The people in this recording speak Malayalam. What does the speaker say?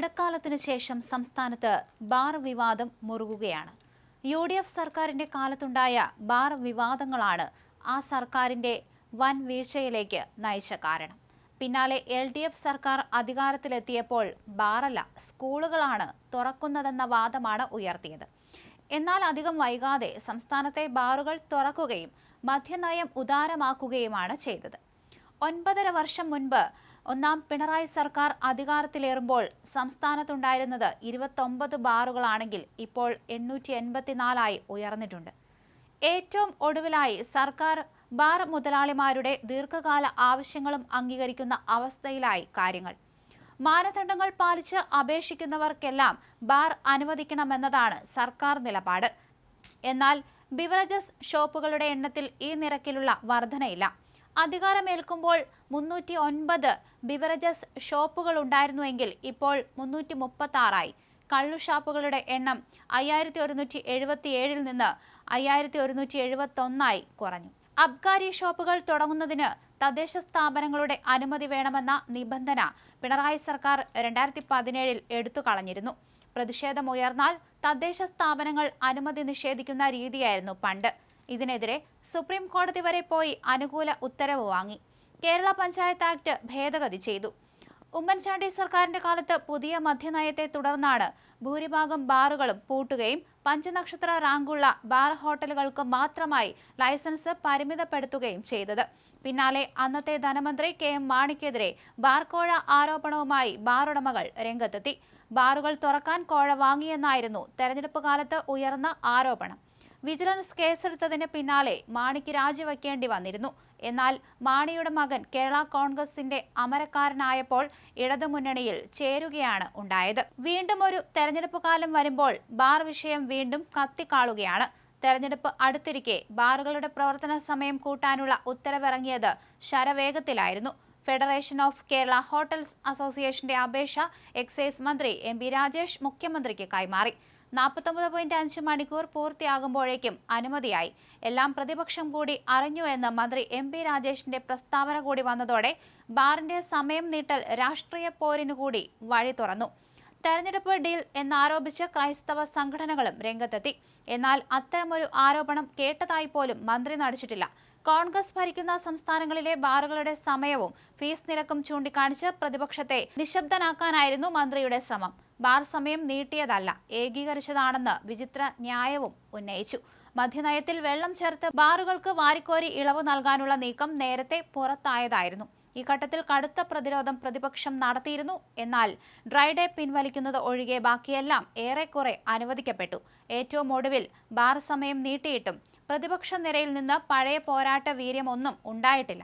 ഇടക്കാലത്തിനു ശേഷം സംസ്ഥാനത്ത് ബാർ വിവാദം മുറുകുകയാണ്. UDF സർക്കാരിന്റെ കാലത്തുണ്ടായ ബാർ വിവാദങ്ങളാണ് ആ സർക്കാരിന്റെ വൻ വീഴ്ചയിലേക്ക് നയിച്ച കാരണം. പിന്നാലെ LDF സർക്കാർ അധികാരത്തിലെത്തിയപ്പോൾ ബാറല്ല സ്കൂളുകളാണ് തുറക്കുന്നതെന്ന വാദമാണ് ഉയർത്തിയത്. എന്നാൽ അധികം വൈകാതെ സംസ്ഥാനത്തെ ബാറുകൾ തുറക്കുകയും മദ്യനയം ഉദാരമാക്കുകയുമാണ് ചെയ്തത്. 9.5 വർഷം മുൻപ് ഒന്നാം പിണറായി സർക്കാർ അധികാരത്തിലേറുമ്പോൾ സംസ്ഥാനത്തുണ്ടായിരുന്നത് 29 ബാറുകളാണെങ്കിൽ ഇപ്പോൾ 884 ഉയർന്നിട്ടുണ്ട്. ഏറ്റവും ഒടുവിലായി സർക്കാർ ബാർ മുതലാളിമാരുടെ ദീർഘകാല ആവശ്യങ്ങളും അംഗീകരിക്കുന്ന അവസ്ഥയിലായി കാര്യങ്ങൾ. മാനദണ്ഡങ്ങൾ പാലിച്ച് അപേക്ഷിക്കുന്നവർക്കെല്ലാം ബാർ അനുവദിക്കണമെന്നതാണ് സർക്കാർ നിലപാട്. എന്നാൽ ബിവറേജസ് ഷോപ്പുകളുടെ എണ്ണത്തിൽ ഈ നിരക്കിലുള്ള വർധനയില്ല. അധികാരമേൽക്കുമ്പോൾ 309 ബിവറേജസ് ഷോപ്പുകൾ ഉണ്ടായിരുന്നുവെങ്കിൽ ഇപ്പോൾ 336. കള്ളുഷാപ്പുകളുടെ എണ്ണം 5177 നിന്ന് 5171 കുറഞ്ഞു. അബ്കാരി ഷോപ്പുകൾ തുടങ്ങുന്നതിന് തദ്ദേശ സ്ഥാപനങ്ങളുടെ അനുമതി വേണമെന്ന നിബന്ധന പിണറായി സർക്കാർ 2017 എടുത്തു കളഞ്ഞിരുന്നു. പ്രതിഷേധമുയർന്നാൽ തദ്ദേശ സ്ഥാപനങ്ങൾ അനുമതി നിഷേധിക്കുന്ന രീതിയായിരുന്നു പണ്ട്. ഇതിനെതിരെ സുപ്രീം കോടതി വരെ പോയി അനുകൂല ഉത്തരവ് വാങ്ങി. കേരള പഞ്ചായത്ത് ആക്ട് ഭേദഗതി ചെയ്തു. ഉമ്മൻചാണ്ടി സർക്കാരിന്റെ കാലത്ത് പുതിയ മദ്യനയത്തെ തുടർന്നാണ് ഭൂരിഭാഗം ബാറുകളും പൂട്ടുകയും പഞ്ചനക്ഷത്ര റാങ്കുള്ള ബാർ ഹോട്ടലുകൾക്ക് മാത്രമായി ലൈസൻസ് പരിമിതപ്പെടുത്തുകയും ചെയ്തത്. പിന്നാലെ അന്നത്തെ ധനമന്ത്രി KM മാണിക്കെതിരെ ബാർ കോഴ ആരോപണവുമായി ബാറുടമകൾ രംഗത്തെത്തി. ബാറുകൾ തുറക്കാൻ കോഴ വാങ്ങിയെന്നായിരുന്നു തെരഞ്ഞെടുപ്പ് കാലത്ത് ഉയർന്ന ആരോപണം. വിജിലൻസ് കേസെടുത്തതിന് പിന്നാലെ മാണിക്ക് രാജിവെക്കേണ്ടി വന്നിരുന്നു. എന്നാൽ മാണിയുടെ മകൻ കേരള കോൺഗ്രസിന്റെ അമരക്കാരനായപ്പോൾ ഇടതുമുന്നണിയിൽ ചേരുകയാണ് ഉണ്ടായത്. വീണ്ടും ഒരു തെരഞ്ഞെടുപ്പ് കാലം വരുമ്പോൾ ബാർ വിഷയം വീണ്ടും കത്തിക്കാളുകയാണ്. തെരഞ്ഞെടുപ്പ് അടുത്തിരിക്കെ ബാറുകളുടെ പ്രവർത്തന സമയം കൂട്ടാനുള്ള ഉത്തരവിറങ്ങിയത് ശരവേഗത്തിലായിരുന്നു. ഫെഡറേഷൻ ഓഫ് കേരള ഹോട്ടൽസ് അസോസിയേഷന്റെ അപേക്ഷ എക്സൈസ് മന്ത്രി MP രാജേഷ് മുഖ്യമന്ത്രിക്ക് കൈമാറി. 49.5 മണിക്കൂർ പൂർത്തിയാകുമ്പോഴേക്കും അനുമതിയായി. എല്ലാം പ്രതിപക്ഷം കൂടി അറിഞ്ഞു എന്ന് മന്ത്രി MP രാജേഷിന്റെ പ്രസ്താവന കൂടി വന്നതോടെ ബാറിന്റെ സമയം നീട്ടൽ രാഷ്ട്രീയ പോരിനു കൂടി വഴി തുറന്നു. തെരഞ്ഞെടുപ്പ് ഡീൽ എന്നാരോപിച്ച് ക്രൈസ്തവ സംഘടനകളും രംഗത്തെത്തി. എന്നാൽ അത്തരമൊരു ആരോപണം കേട്ടതായി പോലും മന്ത്രി നടിച്ചിട്ടില്ല. കോൺഗ്രസ് ഭരിക്കുന്ന സംസ്ഥാനങ്ങളിലെ ബാറുകളുടെ സമയവും ഫീസ് നിരക്കും ചൂണ്ടിക്കാണിച്ച് പ്രതിപക്ഷത്തെ നിശബ്ദനാക്കാനായിരുന്നു മന്ത്രിയുടെ ശ്രമം. ബാർ സമയം നീട്ടിയതല്ല, ഏകീകരിച്ചതാണെന്ന് വിചിത്ര ന്യായവും ഉന്നയിച്ചു. മദ്യനയത്തിൽ വെള്ളം ചേർത്ത് ബാറുകൾക്ക് വാരിക്കോരി ഇളവ് നൽകാനുള്ള നീക്കം നേരത്തെ പുറത്തായതായിരുന്നു. ഈ ഘട്ടത്തിൽ കടുത്ത പ്രതിരോധം പ്രതിപക്ഷം നടത്തിയിരുന്നു. എന്നാൽ ഡ്രൈ ഡേ പിൻവലിക്കുന്നത് ഒഴികെ ബാക്കിയെല്ലാം ഏറെക്കുറെ അനുവദിക്കപ്പെട്ടു. ഏറ്റവും ഒടുവിൽ ബാർ സമയം നീട്ടിയിട്ടും പ്രതിപക്ഷ നിരയിൽ നിന്ന് പഴയ പോരാട്ട വീര്യമൊന്നും ഉണ്ടായിട്ടില്ല.